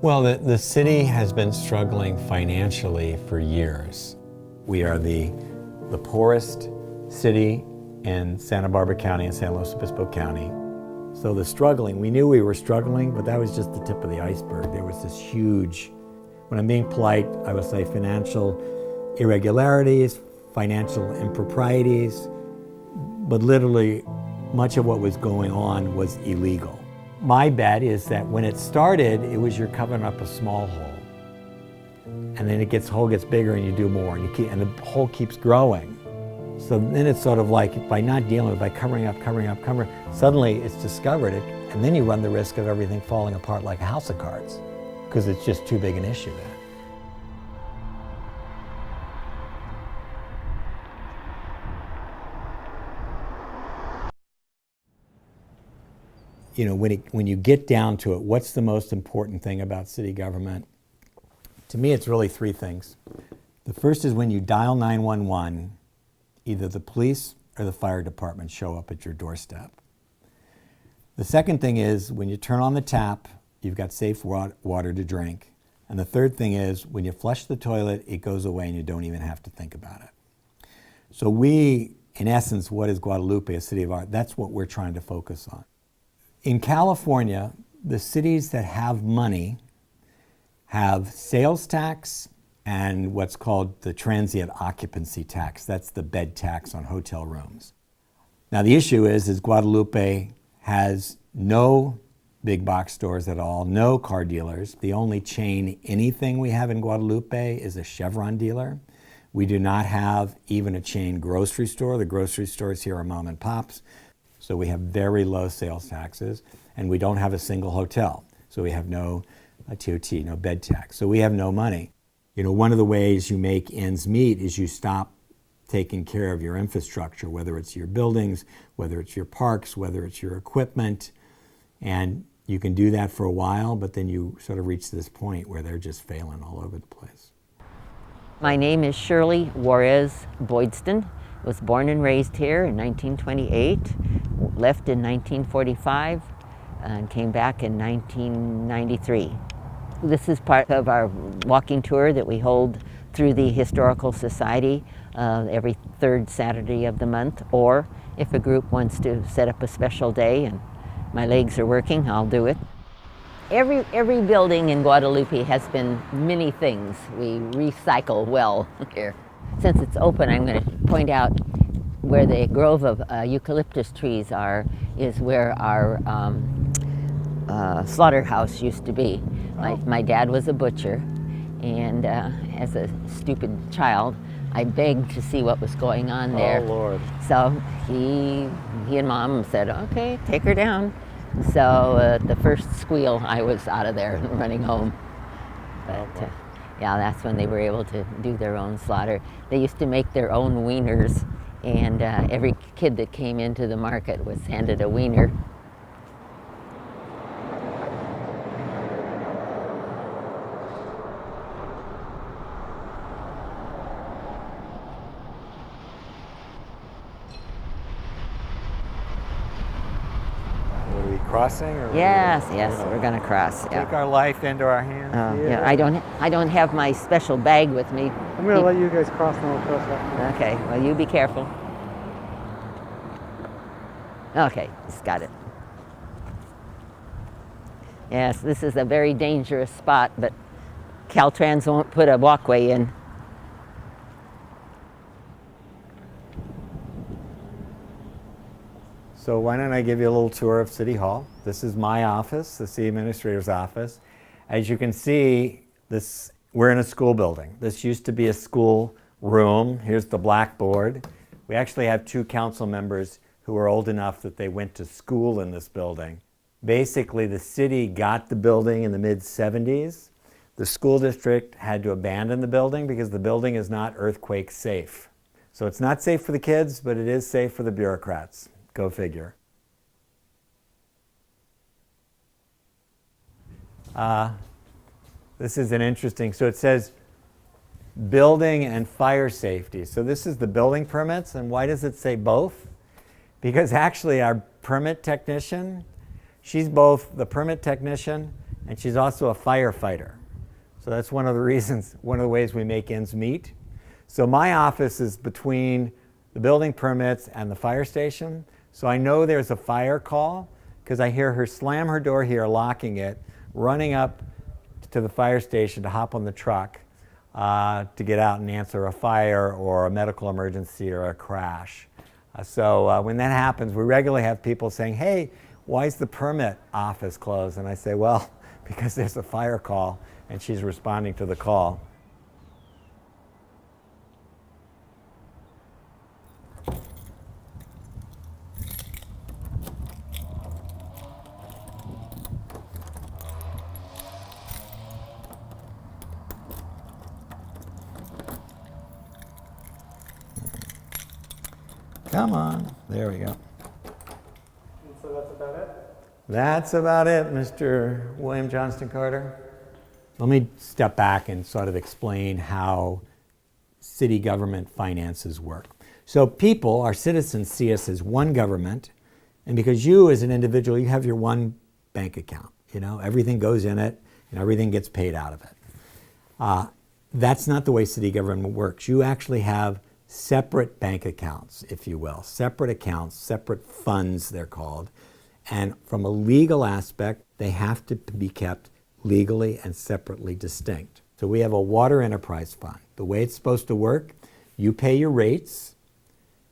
Well, the city has been struggling financially for years. We are the poorest city in Santa Barbara County and San Luis Obispo County. So the struggling, we knew we were struggling, but that was just the tip of the iceberg. There was this huge, when I'm being polite, I would say financial irregularities, financial improprieties, but literally much of what was going on was illegal. My bet is that when it started, it was you're covering up a small hole. And then hole gets bigger and you do more, and the hole keeps growing. So then it's sort of like by not dealing with it, by covering up, suddenly it's discovered, and then you run the risk of everything falling apart like a house of cards, because it's just too big an issue then. You know, when you get down to it, what's the most important thing about city government? To me, it's really three things. The first is when you dial 911, either the police or the fire department show up at your doorstep. The second thing is when you turn on the tap, you've got safe water to drink. And the third thing is when you flush the toilet, it goes away and you don't even have to think about it. So we, in essence, what is Guadalupe, a city of art? That's what we're trying to focus on. In California, the cities that have money have sales tax and what's called the transient occupancy tax. That's the bed tax on hotel rooms. Now the issue is Guadalupe has no big box stores at all, no car dealers. The only chain anything we have in Guadalupe is a Chevron dealer. We do not have even a chain grocery store. The grocery stores here are mom and pops. So we have very low sales taxes, and we don't have a single hotel. So we have no TOT, no bed tax. So we have no money. You know, one of the ways you make ends meet is you stop taking care of your infrastructure, whether it's your buildings, whether it's your parks, whether it's your equipment. And you can do that for a while, but then you sort of reach this point where they're just failing all over the place. My name is Shirley Juarez Boydston. Was born and raised here in 1928, left in 1945, and came back in 1993. This is part of our walking tour that we hold through the Historical Society every third Saturday of the month, or if a group wants to set up a special day and my legs are working, I'll do it. Every building in Guadalupe has been many things. We recycle well here. Since it's open, I'm going to point out where the grove of eucalyptus trees is where our slaughterhouse used to be. My dad was a butcher, and as a stupid child, I begged to see what was going on there. Oh, Lord. So he and Mom said, okay, take her down. So the first squeal, I was out of there and running home. But yeah, that's when they were able to do their own slaughter. They used to make their own wieners, and every kid that came into the market was handed a wiener. Crossing? Or yes, we're going to cross. Take our life into our hands. Yeah, I don't have my special bag with me. I'm going to let you guys cross and we'll cross after. Okay, well, you be careful. Okay, just got it. Yes, this is a very dangerous spot, but Caltrans won't put a walkway in. So why don't I give you a little tour of City Hall. This is my office, the city administrator's office. As you can see, we're in a school building. This used to be a school room. Here's the blackboard. We actually have 2 council members who are old enough that they went to school in this building. Basically, the city got the building in the mid-70s. The school district had to abandon the building because the building is not earthquake safe. So it's not safe for the kids, but it is safe for the bureaucrats. Go figure. This is an interesting, so it says building and fire safety. So this is the building permits, and why does it say both? Because actually our permit technician, she's both the permit technician and she's also a firefighter. So that's one of the ways we make ends meet. So my office is between the building permits and the fire station. So I know there's a fire call because I hear her slam her door here, locking it, running up to the fire station to hop on the truck to get out and answer a fire or a medical emergency or a crash. So when that happens, we regularly have people saying, hey, why is the permit office closed? And I say, well, because there's a fire call and she's responding to the call. Come on, there we go. And so that's about it? That's about it, Mr. William Johnston-Carter. Let me step back and sort of explain how city government finances work. So people, our citizens, see us as one government, and because you as an individual, you have your one bank account. You know, everything goes in it and everything gets paid out of it. That's not the way city government works. You actually have separate bank accounts, if you will, separate accounts, separate funds they're called. And from a legal aspect, they have to be kept legally and separately distinct. So we have a water enterprise fund. The way it's supposed to work, you pay your rates,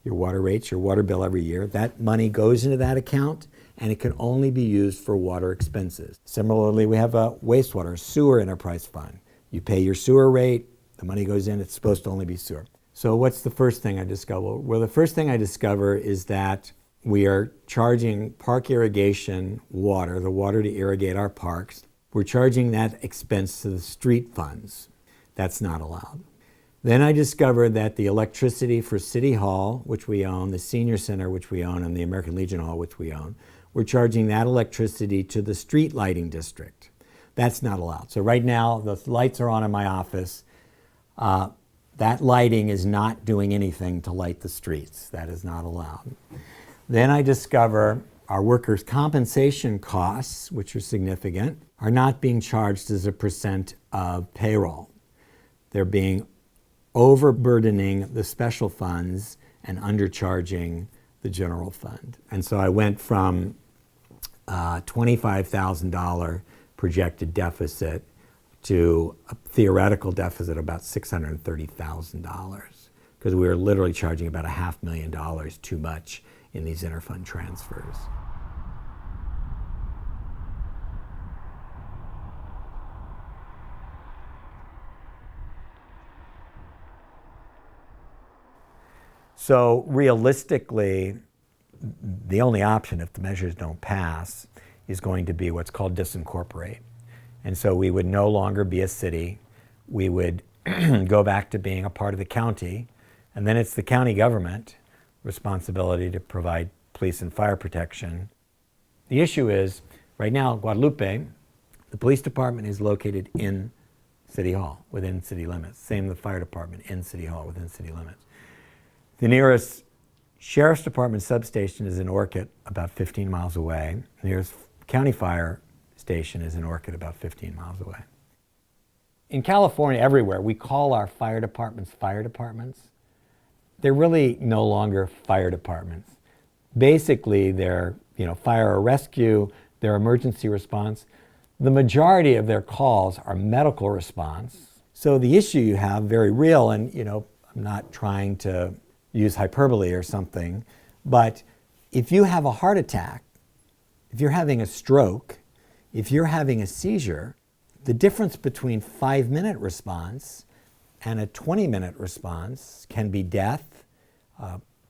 your water bill every year. That money goes into that account and it can only be used for water expenses. Similarly, we have a wastewater, sewer enterprise fund. You pay your sewer rate, the money goes in, it's supposed to only be sewer. So what's the first thing I discover? Well, the first thing I discover is that we are charging park irrigation water, the water to irrigate our parks. We're charging that expense to the street funds. That's not allowed. Then I discovered that the electricity for City Hall, which we own, the Senior Center, which we own, and the American Legion Hall, which we own, we're charging that electricity to the street lighting district. That's not allowed. So right now, the lights are on in my office. That lighting is not doing anything to light the streets. That is not allowed. Then I discover our workers' compensation costs, which are significant, are not being charged as a percent of payroll. They're being overburdening the special funds and undercharging the general fund. And so I went from $25,000 projected deficit to a theoretical deficit of about $630,000 because we were literally charging about $500,000 too much in these interfund transfers. So realistically, the only option if the measures don't pass is going to be what's called disincorporate. And so we would no longer be a city. We would go back to being a part of the county. And then it's the county government responsibility to provide police and fire protection. The issue is, right now, Guadalupe, the police department is located in City Hall, within city limits. Same the fire department in City Hall, within city limits. The nearest sheriff's department substation is in Orchid, about 15 miles away. The nearest county fire station is in Orchid, about 15 miles away. In California, everywhere, we call our fire departments. They're really no longer fire departments. Basically, they're fire or rescue, they're emergency response. The majority of their calls are medical response. So the issue you have, very real, and I'm not trying to use hyperbole or something, but if you have a heart attack, if you're having a stroke, if you're having a seizure, the difference between 5-minute response and a 20-minute response can be death,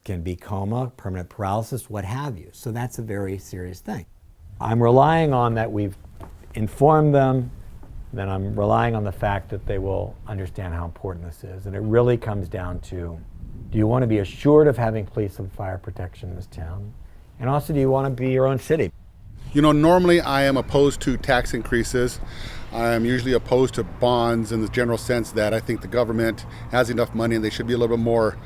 can be coma, permanent paralysis, what have you. So that's a very serious thing. I'm relying on that we've informed them, then I'm relying on the fact that they will understand how important this is. And it really comes down to, do you want to be assured of having police and fire protection in this town? And also, do you want to be your own city? Normally I am opposed to tax increases. I am usually opposed to bonds in the general sense that I think the government has enough money and they should be a little bit more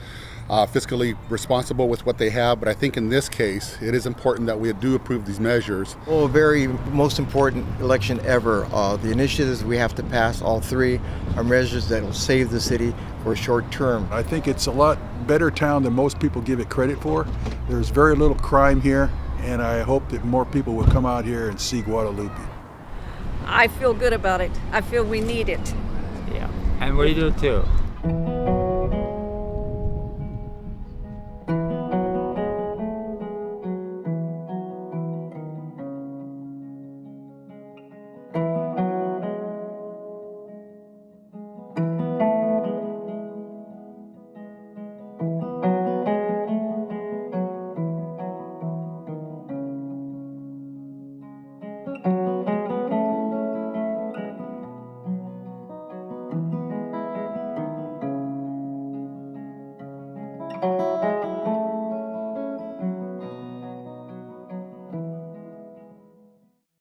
fiscally responsible with what they have. But I think in this case, it is important that we do approve these measures. Well, very most important election ever. The initiatives we have to pass, all three, are measures that will save the city for short term. I think it's a lot better town than most people give it credit for. There's very little crime here, and I hope that more people will come out here and see Guadalupe. I feel good about it. I feel we need it. Yeah, and we do too.